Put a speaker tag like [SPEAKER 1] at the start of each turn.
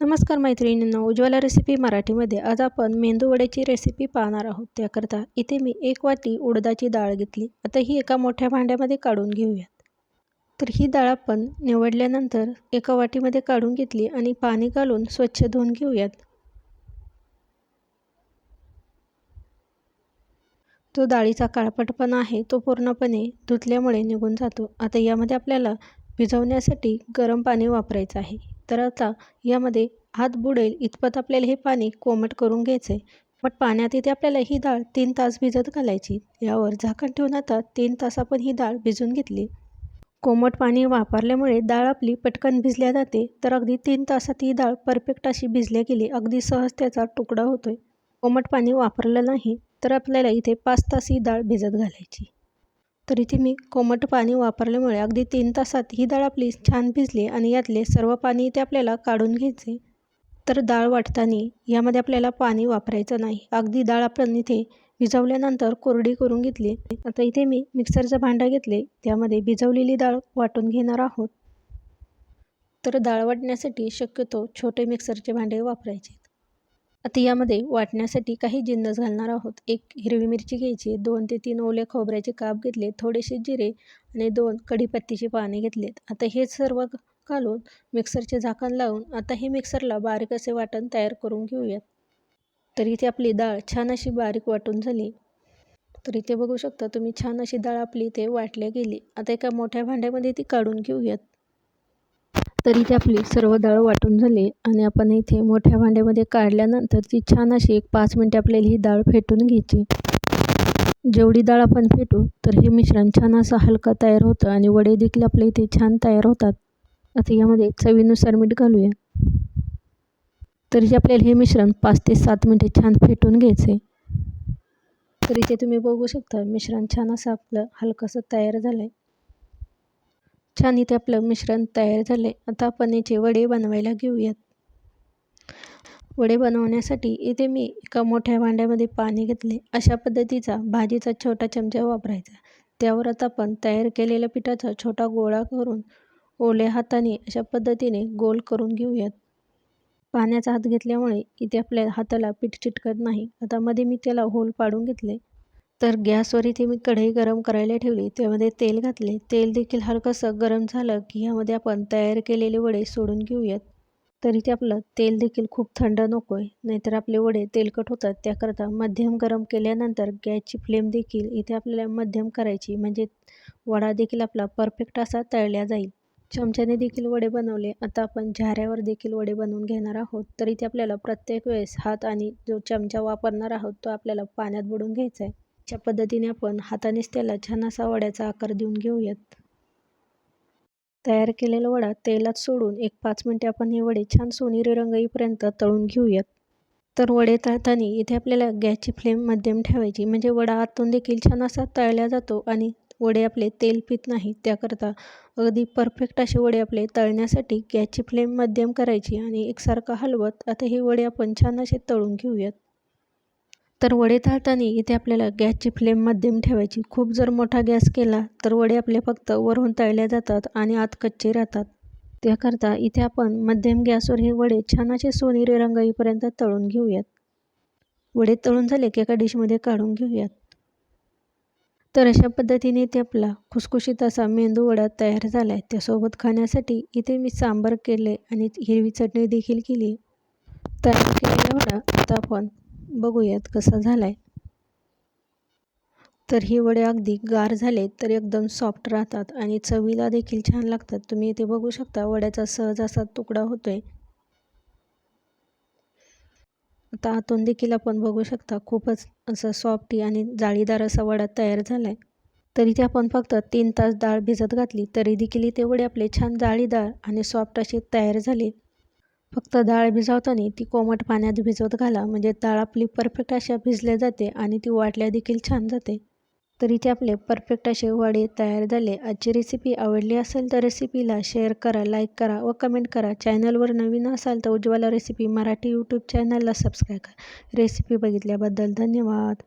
[SPEAKER 1] नमस्कार मैत्रिणींनो, उज्ज्वला रेसिपी मराठीमध्ये आज आपण मेंदू वड्याची रेसिपी पाहणार आहोत। त्याकरता इथे मी 1 वाटी उडदाची डाळ घेतली। आता ही एका मोठ्या भांड्यामध्ये काढून घेऊयात। तर ही डाळ आपण निवडल्यानंतर एका वाटीमध्ये काढून घेतली आणि पाणी घालून स्वच्छ धुवून घेऊयात। जो डाळीचा काळपटपणा आहे तो पूर्णपणे धुतल्यामुळे निघून जातो। आता यामध्ये आपल्याला भिजवण्यासाठी गरम पाणी वापरायचं आहे। तर आता यामध्ये हात बुडेल इतपत आपल्याला हे पाणी कोमट करून घ्यायचे। पण पाण्यात इथे आपल्याला ही डाळ 3 तास भिजत घालायची। यावर झाकण ठेवून आता 3 तास आपण ही डाळ भिजून घेतली। कोमट पाणी वापरल्यामुळे डाळ आपली पटकन भिजल्या जाते। तर अगदी 3 तासात ही डाळ परफेक्ट अशी भिजल्या गेली, अगदी सहज त्याचा तुकडा होतोय। कोमट पाणी वापरलं नाही तर आपल्याला इथे 5 तास ही डाळ भिजत घालायची। तर इथे मी कोमट पाणी वापरल्यामुळे अगदी 3 तासात ही डाळ आपली छान भिजली आणि यातले सर्व पाणी इथे आपल्याला काढून घ्यायचे। तर डाळ वाटताना यामध्ये आपल्याला पाणी वापरायचं नाही। अगदी डाळ आपण इथे भिजवल्यानंतर कोरडी करून घेतली। आता इथे मी मिक्सरचं भांडं घेतले, त्यामध्ये भिजवलेली डाळ वाटून घेणार आहोत। तर डाळ वाटण्यासाठी शक्यतो छोटे मिक्सरचे भांडे वापरायचे। आता यामध्ये वाटण्यासाठी काही जिन्नस घालणार आहोत। 1 हिरवी मिरची घ्यायची, 2 ते 3 ओले खोबऱ्याचे काप घेतले, थोडेसे जिरे आणि 2 कढीपत्त्याची पाने घेतलेत। आता हे सर्व घालून मिक्सरचे झाकण लावून आता हे मिक्सरला बारीक असे वाटण तयार करून घेऊयात। तर इथे आपली डाळ छान अशी बारीक वाटून झाली। तर इथे बघू शकता तुम्ही, छान अशी डाळ आपली इथे वाटल्या गेली। आता एका मोठ्या भांड्यामध्ये ती काढून घेऊयात। तर इथे आपली सर्व डाळ वाटून झाली आणि आपण इथे मोठ्या भांड्यामध्ये काढल्यानंतर ती छान अशी 5 मिनिटे आपल्याला ही डाळ फेटून घ्यायची। जेवढी डाळ आपण फेटू तर हे मिश्रण छान असं हलका तयार होतं आणि वडे देखील आपल्या इथे छान तयार होतात। आता यामध्ये चवीनुसार मीठ घालूया। तर इथे आपल्याला हे मिश्रण 5 ते 7 मिनिटे छान फेटून घ्यायचे। तर इथे तुम्ही बघू शकता मिश्रण छान असं आपलं हलकंसं तयार झालंय। छान इथे आपलं मिश्रण तयार झाले। आता आपण याचे वडे बनवायला घेऊयात। वडे बनवण्यासाठी इथे मी एका मोठ्या भांड्यामध्ये पाणी घेतले। अशा पद्धतीचा भाजीचा छोटा चमचा वापरायचा। त्यावर आता आपण तयार केलेल्या पिठाचा छोटा गोळा करून ओल्या हाताने अशा पद्धतीने गोल करून घेऊयात। पाण्याचा हात घेतल्यामुळे इथे आपल्या हाताला पीठ चिटकत नाही। आता मध्ये मी त्याला होल पाडून घेतले। तर गॅसवर इथे मी कढई गरम करायला ठेवली, त्यामध्ये तेल घातले। तेल देखील हलकंसं गरम झालं की यामध्ये आपण तयार केलेले वडे सोडून घेऊयात। तर इथे आपलं तेल देखील खूप थंड नकोय, नाहीतर आपले वडे तेलकट होतात। त्याकरता मध्यम गरम केल्यानंतर गॅसची फ्लेम देखील इथे आपल्याला मध्यम करायची, म्हणजे वडा देखील आपला परफेक्ट असा तळल्या जाईल। चमच्याने देखील वडे बनवले। आता आपण झाऱ्यावर देखील वडे बनवून घेणार आहोत। तर इथे आपल्याला प्रत्येक वेळेस हात आणि जो चमचा वापरणार आहोत तो आपल्याला पाण्यात बुडवून घ्यायचा आहे। अशा पद्धतीने आपण हातानेच त्याला छान असा वड्याचा आकार देऊन घेऊयात। तयार केलेला वडा तेलात सोडून 5 मिनिटे आपण हे वडे छान सोनेरी रंग येईपर्यंत तळून घेऊयात। तर वडे तळताना इथे आपल्याला गॅसची फ्लेम मध्यम ठेवायची, म्हणजे वडा आतून देखील छान असा तळला जातो आणि वडे आपले तेल पित नाही। त्याकरता अगदी परफेक्ट असे वडे आपले तळण्यासाठी गॅसची फ्लेम मध्यम करायची आणि एकसारखं हलवत आता हे वडे आपण छान असे तळून घेऊयात। तर वडे तळताना इथे आपल्याला गॅसची फ्लेम मध्यम ठेवायची। खूप जर मोठा गॅस केला तर वडे आपले फक्त वरून तळल्या जातात आणि आत कच्चे राहतात। त्याकरता इथे आपण मध्यम गॅसवर हे वडे छान असे सोनेरी रंग येईपर्यंत तळून घेऊयात। वडे तळून झाले की एका डिशमध्ये काढून घेऊयात। तर अशा पद्धतीने इथे आपला खुसखुशीत असा मेंदू वडा तयार झाला आहे। त्यासोबत खाण्यासाठी इथे मी सांबार केले आणि हिरवी चटणी देखील केली। तयार केलेला वडा आता आपण बघूयात कसा झालाय। तर हे वडे अगदी गार झाले तर एकदम सॉफ्ट राहतात आणि चवीला देखील छान लागतात। तुम्ही इथे बघू शकता वड्याचा सहज असा तुकडा होतोय। आता आतून देखील आपण बघू शकता खूपच असं सॉफ्टी आणि जाळीदार असा वडा तयार झालाय। तर इथे आपण फक्त 3 तास डाळ भिजत घातली तरी देखील इथे वडे आपले छान जाळीदार आणि सॉफ्ट असे तयार झाले। फक्त डाळ भिजवताना ती कोमट पाण्यात भिजवत घाला, म्हणजे डाळ आपली परफेक्ट अशा भिजल्या जाते आणि ती वाटल्या देखील छान जाते। तर इथे आपले परफेक्ट असे वडे तयार झाले। आजची रेसिपी आवडली असेल तर रेसिपीला शेअर करा, लाईक करा व कमेंट करा। चॅनलवर नवीन असाल तर उज्ज्वला रेसिपी मराठी यूट्यूब चॅनलला सबस्क्राईब करा। रेसिपी बघितल्याबद्दल धन्यवाद।